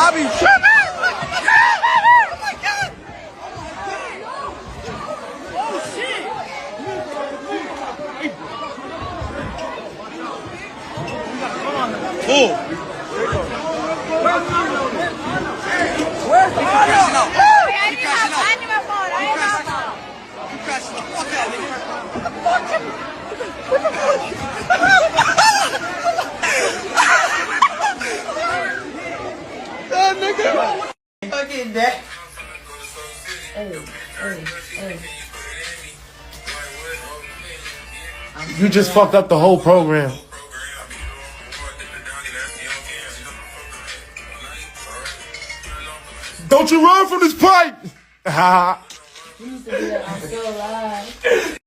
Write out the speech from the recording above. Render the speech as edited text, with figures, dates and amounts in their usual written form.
I be tripping. Oh. Where's the fucking that. You just fucked up the whole program. Don't you run from this pipe! Ha! You used to do that on Still Alive.